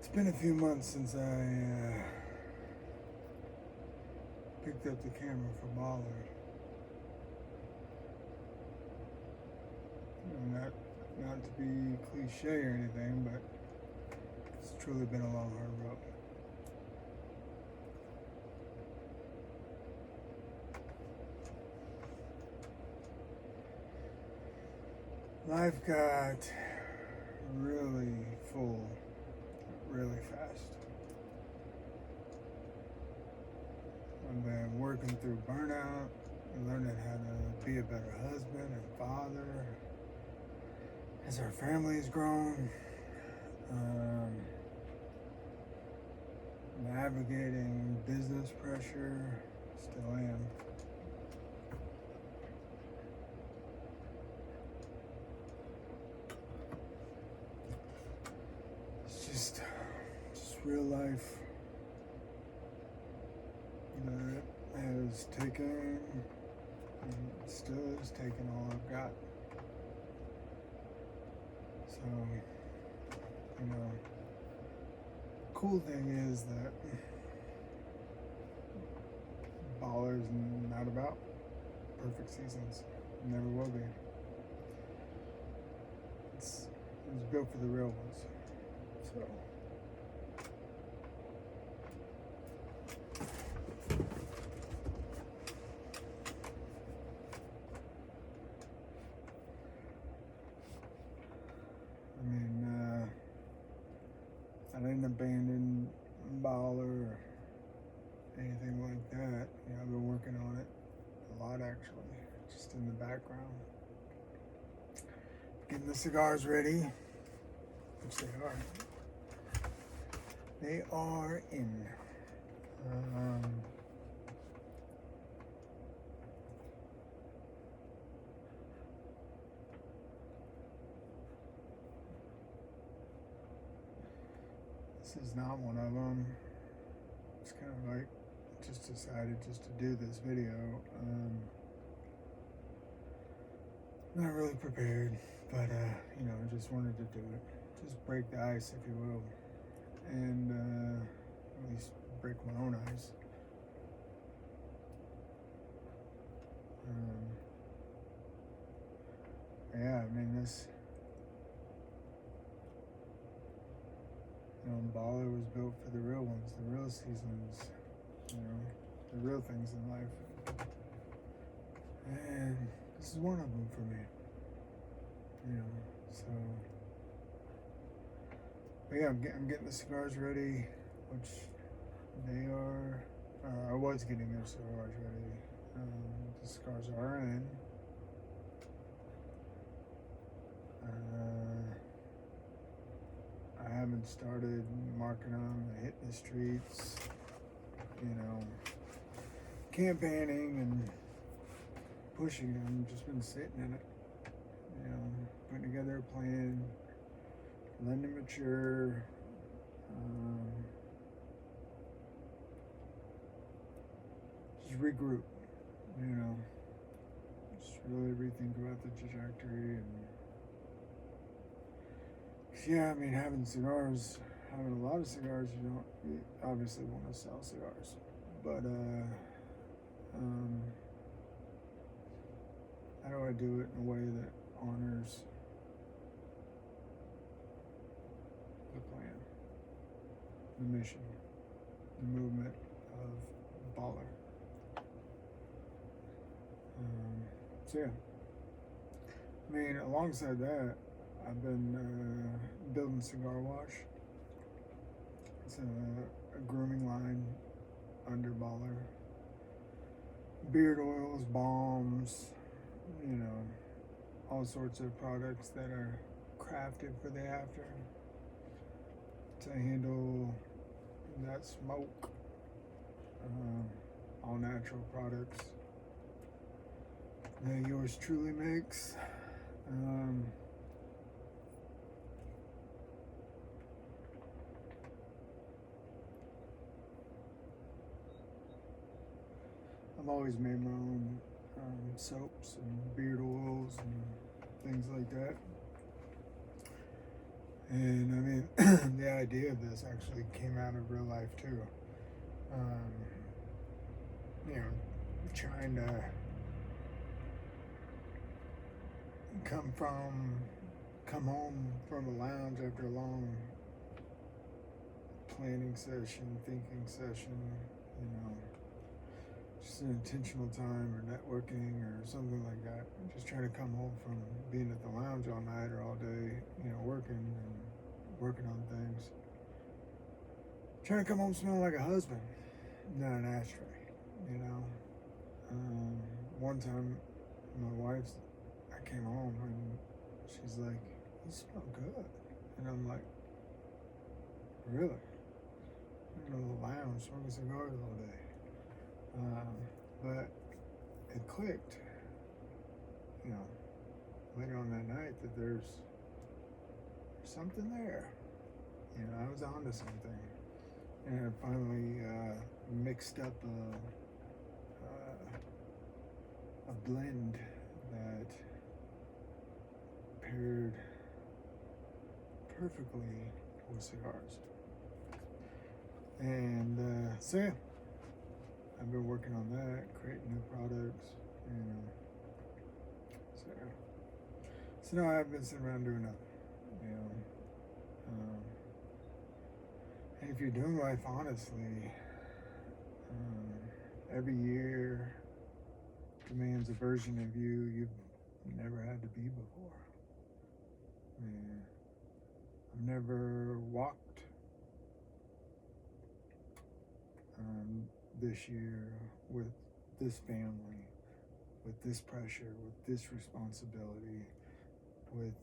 It's been a few months since I picked up the camera for BALHR. Not to be cliche or anything, but it's truly been a long, hard road. Life got really full really fast. I've been working through burnout, learning how to be a better husband and father as our family's grown, navigating business pressure, still am. It's just real life that has taken and still is taking all I've got. So, cool thing is that BALHR is not about perfect seasons. Never will be. It was built for the real ones. So. I didn't abandon BALHR or anything like that. I've been working on it a lot actually, just in the background. Getting the cigars ready, which they are. They are in. This is not one of them. It's kind of like just decided just to do this video. Not really prepared, but just wanted to do it. Just break the ice, if you will, and at least break my own ice. This. BALHR was built for the real ones, the real seasons, the real things in life. And this is one of them for me. So. But yeah, I'm getting the cigars ready, which they are. I was getting their cigars ready. The cigars are in. I haven't started marking them, hitting the streets, campaigning and pushing them. Just been sitting in it, putting together a plan, letting it mature. Just regroup, just really rethink about the trajectory and. Yeah, having a lot of cigars, you obviously want to sell cigars, but how do I do it in a way that honors the plan, the mission, the movement of BALHR? So yeah, alongside that, I've been building Cigar Wash. It's a grooming line under BALHR. Beard oils, balms, all sorts of products that are crafted for the after to handle that smoke. All natural products that yours truly makes. I've always made my own soaps and beard oils and things like that. And I mean, the idea of this actually came out of real life too. Um, you know, trying to come from come home from a lounge after a long planning session, thinking session, you know, just an intentional time or networking or something like that. Just trying to come home from being at the lounge all night or all day, you know, working on things. Trying to come home smelling like a husband, not an ashtray, you know. One time, my wife's, I came home and she's like, "You smell good," and I'm like, "Really?" In the lounge, smoking cigars all day. But it clicked, you know, later on that night that there's something there. You know, I was onto something, and I finally mixed up a blend that paired perfectly with cigars. And so yeah, I've been working on that, creating new products, you know. So no, I've been sitting around doing nothing, you know. And if you're doing life honestly, every year demands a version of you you've never had to be before. I mean, I've never walked this year with this family, with this pressure, with this responsibility, with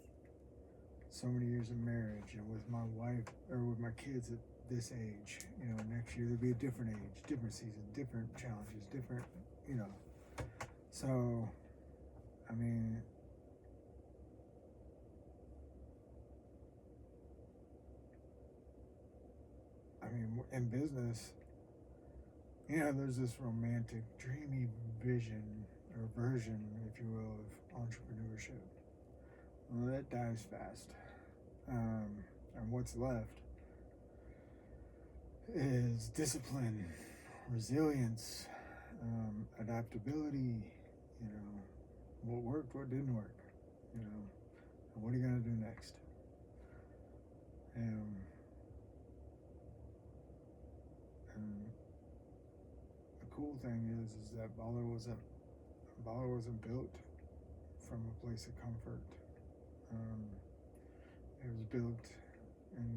so many years of marriage, and with my wife or with my kids at this age. You know, next year there'll be a different age, different season, different challenges, different, you know. So, I mean, in business, you know, there's this romantic, dreamy vision or version, if you will, of entrepreneurship. Well, that dies fast. And what's left is discipline, resilience, adaptability, you know, what worked, what didn't work, you know, and what are you going to do next? And the cool thing is that BALHR wasn't built from a place of comfort. It was built in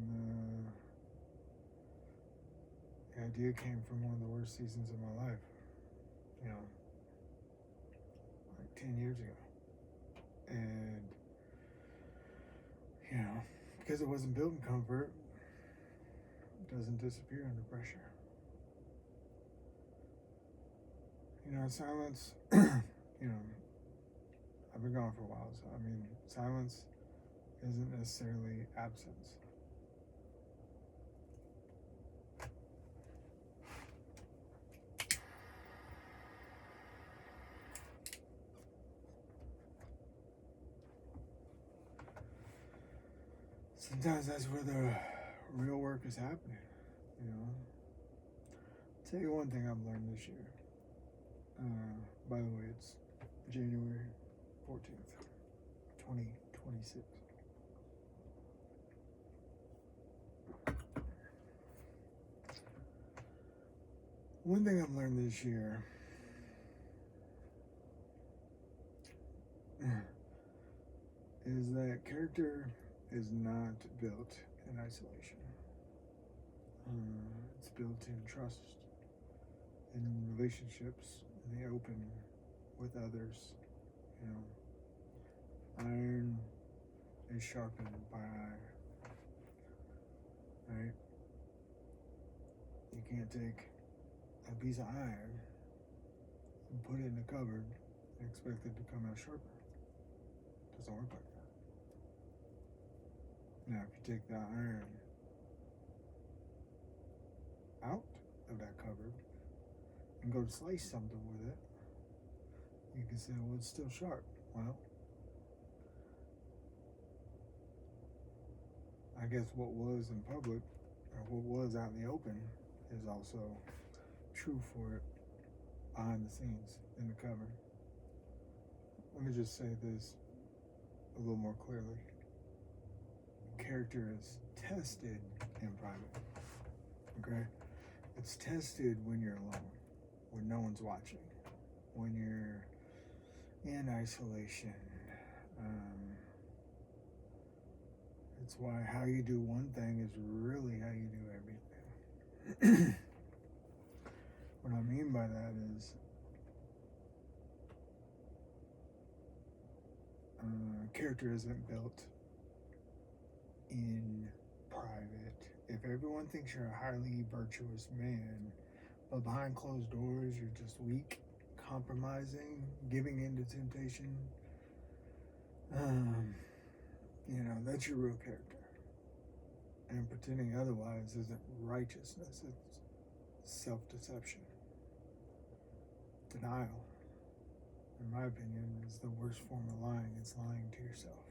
the idea came from one of the worst seasons of my life, you know, like 10 years ago. And, you know, because it wasn't built in comfort, it doesn't disappear under pressure. You know, silence, you know, I've been gone for a while, so I mean, silence isn't necessarily absence. Sometimes that's where the real work is happening, you know. I'll tell you one thing I've learned this year. By the way, it's January 14th, 2026. One thing I've learned this year is that character is not built in isolation. It's built in trust, in relationships, in the open, with others. You know, iron is sharpened by iron, right? You can't take a piece of iron and put it in a cupboard and expect it to come out sharper. It doesn't work like that. Now, if you take that iron out of that cupboard and go to slice something with it, you can say, well, it's still sharp. Well, I guess what was in public or what was out in the open is also true for it behind the scenes in the cover. Let me just say this a little more clearly. Character is tested in private. Okay? It's tested when you're alone, when no one's watching, when you're in isolation. It's why how you do one thing is really how you do everything. What I mean by that is character isn't built in private. If everyone thinks you're a highly virtuous man, but behind closed doors you're just weak, compromising, giving in to temptation, that's your real character. And pretending otherwise isn't righteousness, it's self-deception. Denial, in my opinion, is the worst form of lying. It's lying to yourself.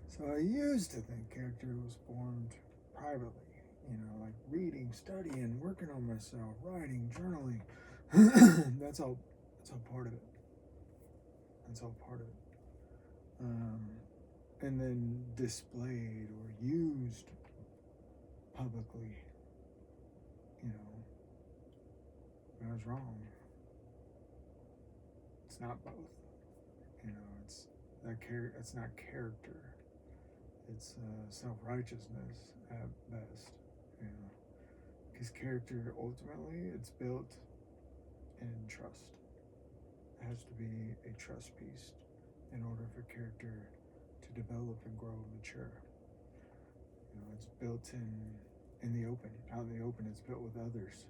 So I used to think character was formed privately, like reading, studying, working on myself, writing, journaling. That's all part of it. That's all part of it. And then displayed or used publicly, I was wrong. It's not both. It's not character. It's self-righteousness at best, because character ultimately it's built in trust. It has to be a trust piece in order for character to develop and grow and mature. It's built in the open, out in the open. It's built with others.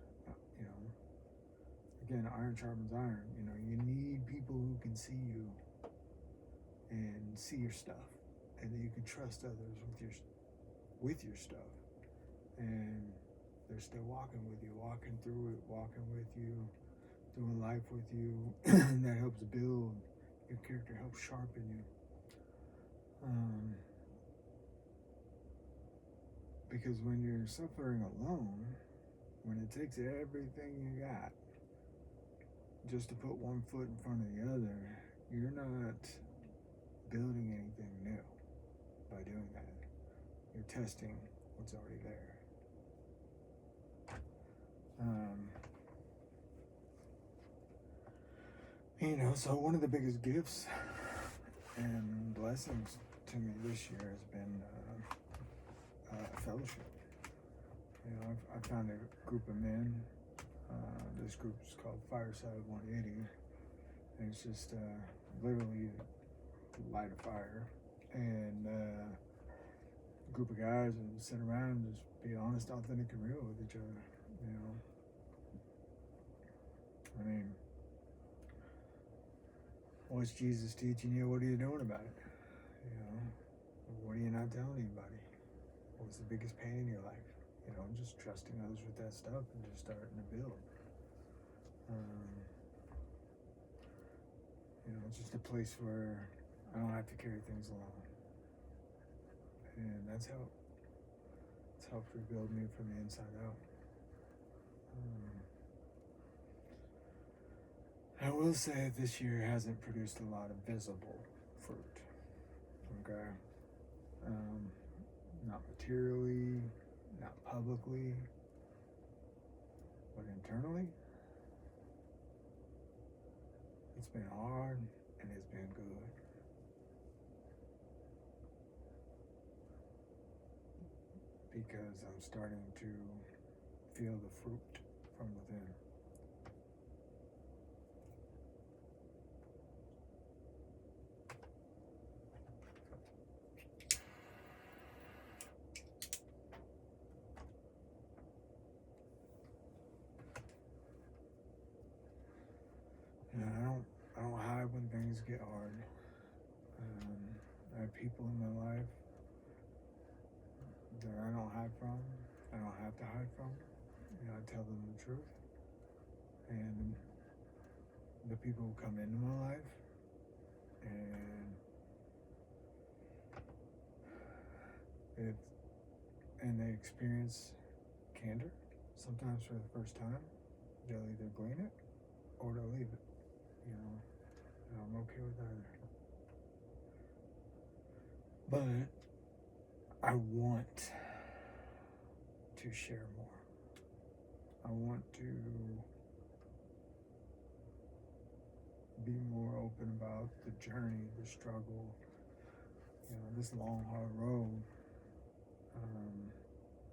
Again, iron sharpens iron. You need people who can see you and see your stuff, and that you can trust others with your stuff, and they're still walking with you, walking through it, walking with you, doing life with you. And that helps build your character, helps sharpen you. Because when you're suffering alone, when it takes everything you got just to put one foot in front of the other, you're not building anything new by doing that. You're testing what's already there. So one of the biggest gifts and blessings to me this year has been fellowship. I've found a group of men. This group is called Fireside 180, and it's just literally light a fire and a group of guys and sit around and just be honest, authentic, and real with each other. What's Jesus teaching you? What are you doing about it? What are you not telling anybody? What's the biggest pain in your life? Just trusting others with that stuff and just starting to build. It's just a place where I don't have to carry things alone. And that's helped rebuild me from the inside out. I will say this year hasn't produced a lot of visible fruit. Okay? Not materially, not publicly, but internally, it's been hard and it's been good. Because I'm starting to feel the fruit from within. I don't hide when things get hard. I have people in my life that I don't hide from. I don't have to hide from them. I tell them the truth. And the people who come into my life and they experience candor, sometimes for the first time, they'll either glean it or they'll leave it. And I'm okay with either. But I want to share more. I want to be more open about the journey, the struggle, this long, hard road.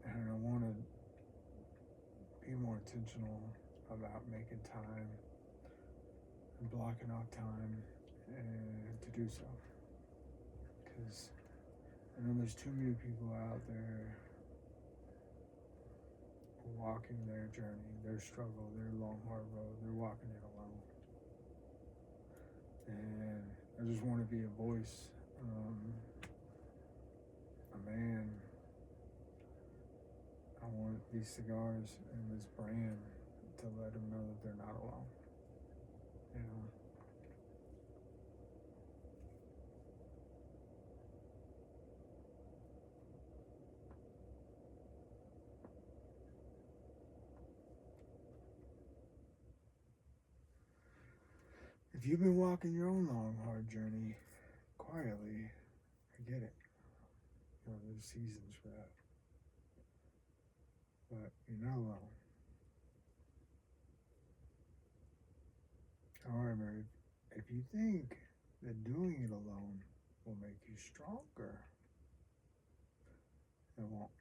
And I want to be more intentional about making time and blocking off time and to do so. Because I know there's too many people out there walking their journey, their struggle, their long, hard road. They're walking it alone. And I just want to be a voice, a man. I want these cigars and this brand to let them know that they're not alone. If you've been walking your own long, hard journey quietly, I get it. There's seasons for that. But you're not alone. However, if you think that doing it alone will make you stronger, it won't.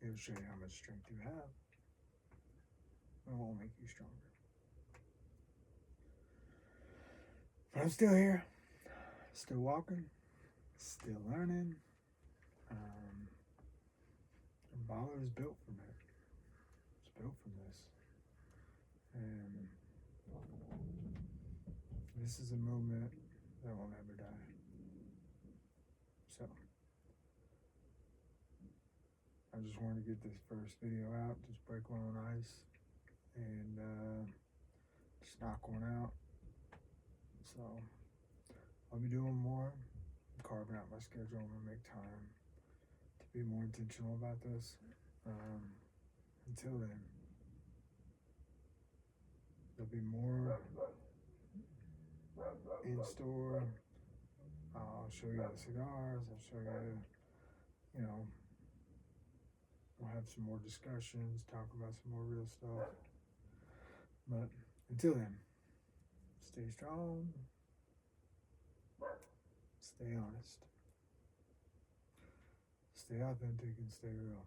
It'll show you how much strength you have. It won't make you stronger. But I'm still here, still walking, still learning. And BALHR is built from it. It's built from this. And this is a movement that will never die. So I just wanted to get this first video out, just break one on ice, and just knock one out. So I'll be doing more, carving out my schedule and make time to be more intentional about this. Until then, there'll be more in store. I'll show you the cigars. I'll show you, we'll have some more discussions, talk about some more real stuff. But until then, stay strong, stay honest, stay authentic, and stay real.